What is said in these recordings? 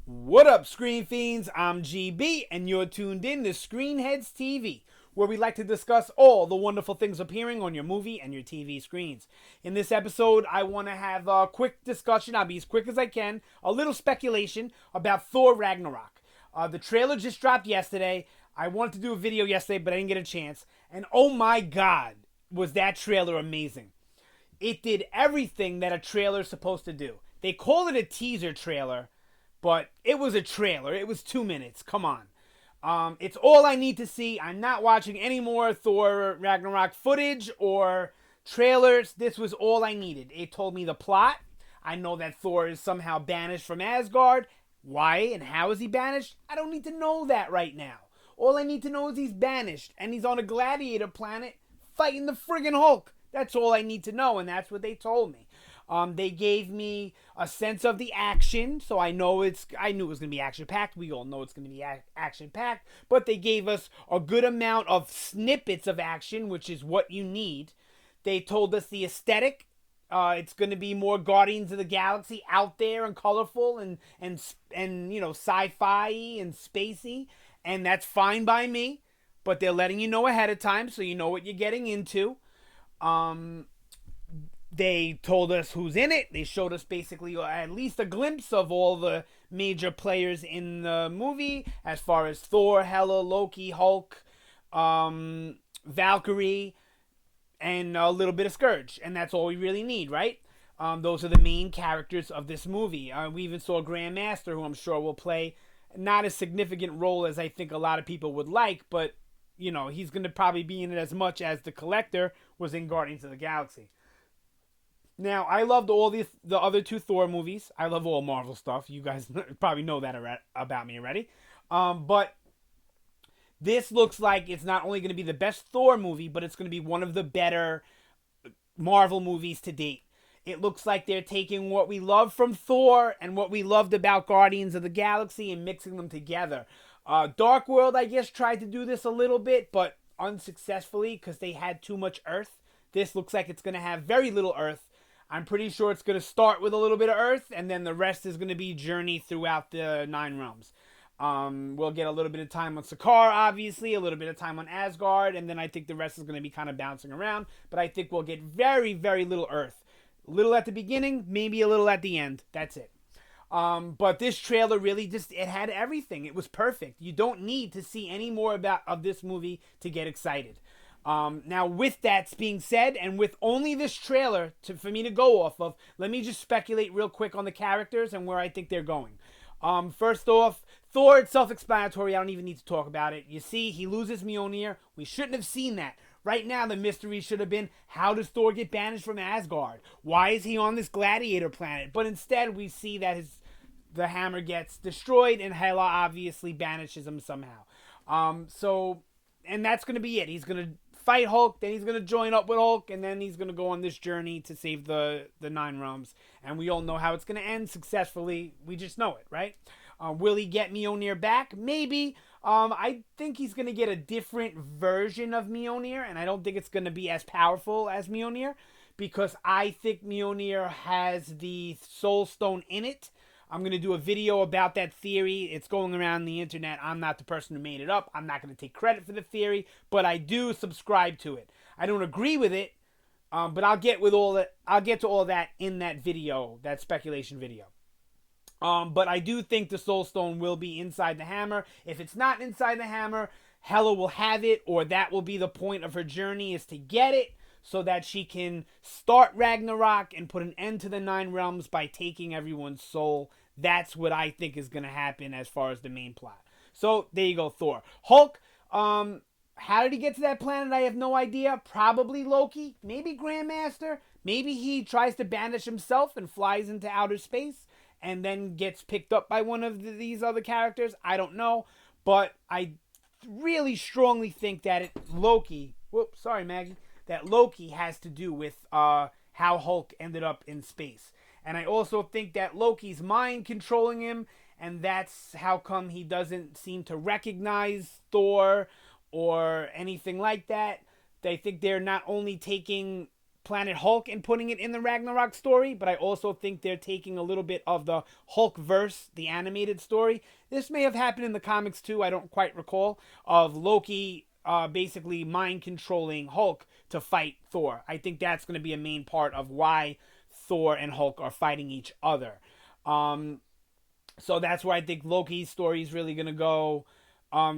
What up, Screen Fiends? I'm GB, and you're tuned in to Screen Headz TV, where we like to discuss all the wonderful things appearing on your movie and your TV screens. In this episode, I want to have a quick discussion. I'll be as quick as I can. A little speculation about Thor Ragnarok. The trailer just dropped yesterday. I wanted to do a video yesterday, but I didn't get a chance. And oh my god, was that trailer amazing. It did everything that a trailer is supposed to do. They call it a teaser trailer, but it was a trailer. It was 2 minutes. Come on. It's all I need to see. I'm not watching any more Thor Ragnarok footage or trailers. This was all I needed. It told me the plot. I know that Thor is somehow banished from Asgard. Why and how is he banished? I don't need to know that right now. All I need to know is he's banished and he's on a gladiator planet fighting the friggin' Hulk. That's all I need to know, and that's what they told me. They gave me a sense of the action, so I knew it was going to be action-packed. We all know it's going to be action-packed, but they gave us a good amount of snippets of action, which is what you need. They told us the aesthetic. It's going to be more Guardians of the Galaxy, out there and colorful and you know, sci-fi and spacey, and that's fine by me. But they're letting you know ahead of time, so you know what you're getting into. They told us who's in it. They showed us basically at least a glimpse of all the major players in the movie, as far as Thor, Hela, Loki, Hulk, Valkyrie, and a little bit of Scourge. And that's all we really need, right? Those are the main characters of this movie. We even saw Grandmaster, who I'm sure will play not a significant role as I think a lot of people would like, but, you know, he's going to probably be in it as much as the Collector was in Guardians of the Galaxy. Now, I loved all the other two Thor movies. I love all Marvel stuff. You guys probably know that about me already. But this looks like it's not only going to be the best Thor movie, but it's going to be one of the better Marvel movies to date. It looks like they're taking what we love from Thor and what we loved about Guardians of the Galaxy and mixing them together. Dark World, I guess, tried to do this a little bit, but unsuccessfully because they had too much Earth. This looks like it's going to have very little Earth. I'm pretty sure it's going to start with a little bit of Earth, and then the rest is going to be journey throughout the 9 realms. We'll get a little bit of time on Sakaar, obviously, a little bit of time on Asgard, and then I think the rest is going to be kind of bouncing around. But I think we'll get very, very little Earth. A little at the beginning, maybe a little at the end. That's it. But this trailer really it had everything. It was perfect. You don't need to see any more of this movie to get excited. Now, with that being said, and with only this trailer for me to go off of, let me just speculate real quick on the characters and where I think they're going. First off, Thor, it's self-explanatory. I don't even need to talk about it. You see, he loses Mjolnir. We shouldn't have seen that. Right now, the mystery should have been, how does Thor get banished from Asgard? Why is he on this gladiator planet? But instead, we see that the hammer gets destroyed, and Hela obviously banishes him somehow. And that's going to be it. He's going to fight Hulk, then he's going to join up with Hulk, and then he's going to go on this journey to save the 9 realms. And we all know how it's going to end successfully. We just know it, right? Will he get Mjolnir back? Maybe. I think he's going to get a different version of Mjolnir, and I don't think it's going to be as powerful as Mjolnir, because I think Mjolnir has the Soul Stone in it. I'm going to do a video about that theory. It's going around the internet. I'm not the person who made it up. I'm not going to take credit for the theory, but I do subscribe to it. I don't agree with it, but I'll get to all that in that video, that speculation video. But I do think the Soul Stone will be inside the hammer. If it's not inside the hammer, Hela will have it, or that will be the point of her journey, is to get it, so that she can start Ragnarok and put an end to the 9 realms by taking everyone's soul. That's what I think is going to happen as far as the main plot. So, there you go, Thor. Hulk, how did he get to that planet? I have no idea. Probably Loki. Maybe Grandmaster. Maybe he tries to banish himself and flies into outer space and then gets picked up by one of these other characters. I don't know. But I really strongly think that Loki... Whoops, sorry, Maggie. That Loki has to do with how Hulk ended up in space. And I also think that Loki's mind controlling him, and that's how come he doesn't seem to recognize Thor or anything like that. I think they're not only taking Planet Hulk and putting it in the Ragnarok story, but I also think they're taking a little bit of the Hulk verse, the animated story. This may have happened in the comics too, I don't quite recall, of Loki basically mind controlling Hulk to fight Thor. I think that's going to be a main part of why Thor and Hulk are fighting each other. So that's where I think Loki's story is really going to go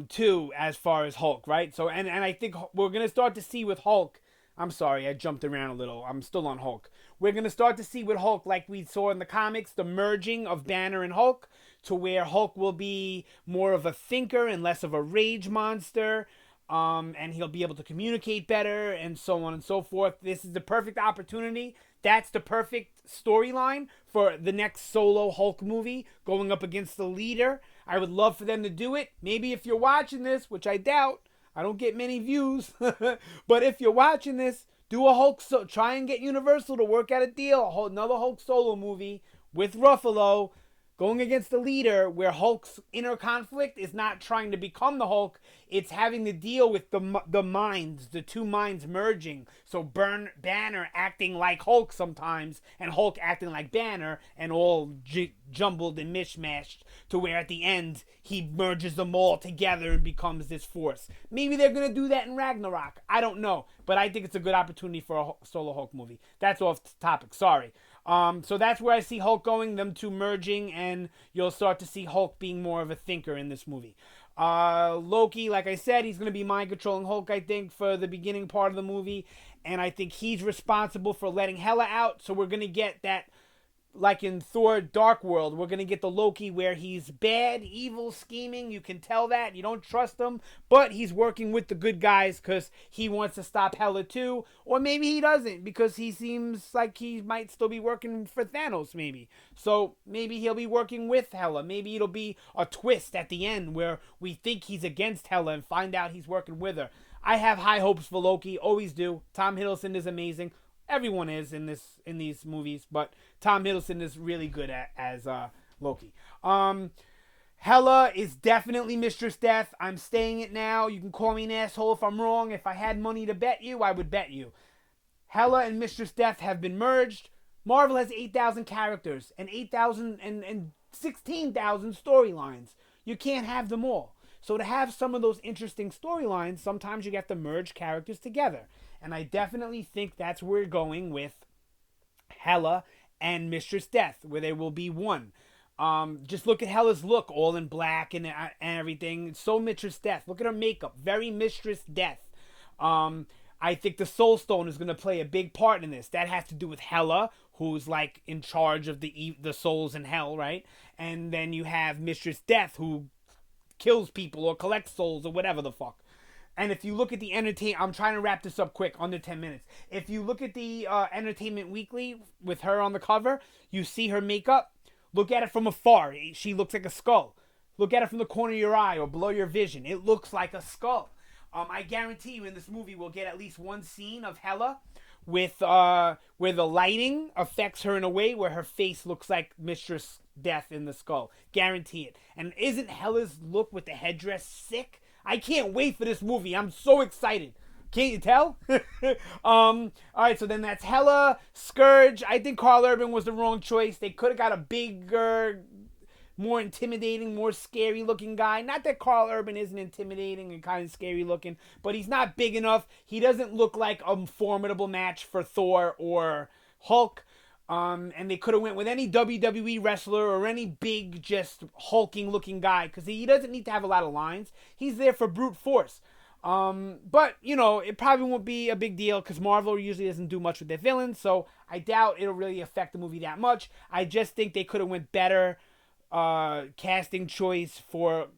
too, as far as Hulk, right? So and I think we're going to start to see with Hulk. I'm sorry, I jumped around a little. I'm still on Hulk. We're going to start to see with Hulk, like we saw in the comics, the merging of Banner and Hulk, to where Hulk will be more of a thinker and less of a rage monster. And he'll be able to communicate better and so on and so forth. This is the perfect opportunity. That's the perfect storyline for the next solo Hulk movie, going up against the leader. I would love for them to do it. Maybe if you're watching this, which I doubt, I don't get many views, but if you're watching this, do a Hulk, try and get Universal to work out a deal, another Hulk solo movie with Ruffalo, going against the leader, where Hulk's inner conflict is not trying to become the Hulk, it's having to deal with the minds, the two minds merging. So Banner acting like Hulk sometimes, and Hulk acting like Banner, and all jumbled and mishmashed, to where at the end, he merges them all together and becomes this force. Maybe they're going to do that in Ragnarok. I don't know. But I think it's a good opportunity for a solo Hulk movie. That's off topic. Sorry. So that's where I see Hulk going, them two merging, and you'll start to see Hulk being more of a thinker in this movie. Loki, like I said, he's going to be mind controlling Hulk, I think, for the beginning part of the movie. And I think he's responsible for letting Hela out. So we're going to get that, like in Thor Dark World, we're going to get the Loki where he's bad, evil, scheming. You can tell that. You don't trust him. But he's working with the good guys because he wants to stop Hela too. Or maybe he doesn't, because he seems like he might still be working for Thanos maybe. So maybe he'll be working with Hela. Maybe it'll be a twist at the end where we think he's against Hela and find out he's working with her. I have high hopes for Loki. Always do. Tom Hiddleston is amazing. Everyone is in these movies, but Tom Hiddleston is really good as Loki. Hela is definitely Mistress Death. I'm saying it now. You can call me an asshole if I'm wrong. If I had money to bet you, I would bet you. Hela and Mistress Death have been merged. Marvel has 8,000 characters and 8,000 and 16,000 storylines. You can't have them all. So to have some of those interesting storylines, sometimes you get to merge characters together. And I definitely think that's where we're going with Hela and Mistress Death, where they will be one. Just look at Hela's look, all in black and everything. It's so Mistress Death. Look at her makeup. Very Mistress Death. I think the Soul Stone is going to play a big part in this. That has to do with Hela, who's like in charge of the souls in hell, right? And then you have Mistress Death, who kills people or collects souls or whatever the fuck. And if you look at the I'm trying to wrap this up quick, under 10 minutes. If you look at the Entertainment Weekly with her on the cover, you see her makeup. Look at it from afar. She looks like a skull. Look at it from the corner of your eye or below your vision. It looks like a skull. I guarantee you in this movie we'll get at least one scene of Hela with where the lighting affects her in a way where her face looks like Mistress Death in the skull. Guarantee it. And isn't Hela's look with the headdress sick? I can't wait for this movie. I'm so excited. Can't you tell? All right, so then that's Hela, Scourge. I think Karl Urban was the wrong choice. They could have got a bigger, more intimidating, more scary looking guy. Not that Karl Urban isn't intimidating and kind of scary looking, but he's not big enough. He doesn't look like a formidable match for Thor or Hulk. And they could have went with any WWE wrestler or any big, just hulking looking guy, because he doesn't need to have a lot of lines. He's there for brute force. But, you know, it probably won't be a big deal because Marvel usually doesn't do much with their villains, so I doubt it'll really affect the movie that much. I just think they could have went better casting choice for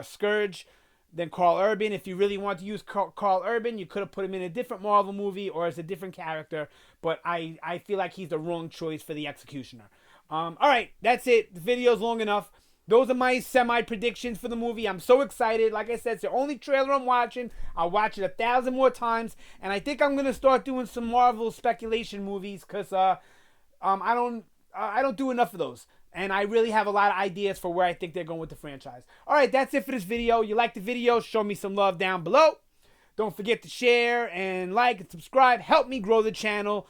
Scourge than Karl Urban. If you really want to use Karl Urban, you could have put him in a different Marvel movie or as a different character, but I feel like he's the wrong choice for the Executioner. Alright, that's it. The video's long enough. Those are my semi-predictions for the movie. I'm so excited. Like I said, it's the only trailer I'm watching. I'll watch it 1,000 more times, and I think I'm going to start doing some Marvel speculation movies because I don't do enough of those. And I really have a lot of ideas for where I think they're going with the franchise. All right, that's it for this video. You like the video, show me some love down below. Don't forget to share and like and subscribe. Help me grow the channel.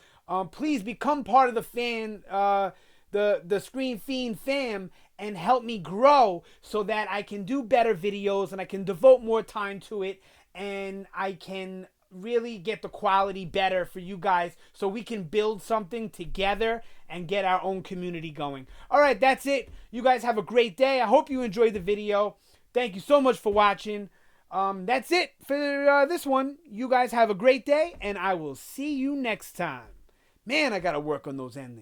please become part of the the Screen Fiend fam, and help me grow so that I can do better videos and I can devote more time to it, and I can really get the quality better for you guys so we can build something together and get our own community going. All right, that's it. You guys have a great day. I hope you enjoyed the video. Thank you so much for watching. That's it for this one. You guys have a great day, and I will see you next time. Man, I gotta work on those endings.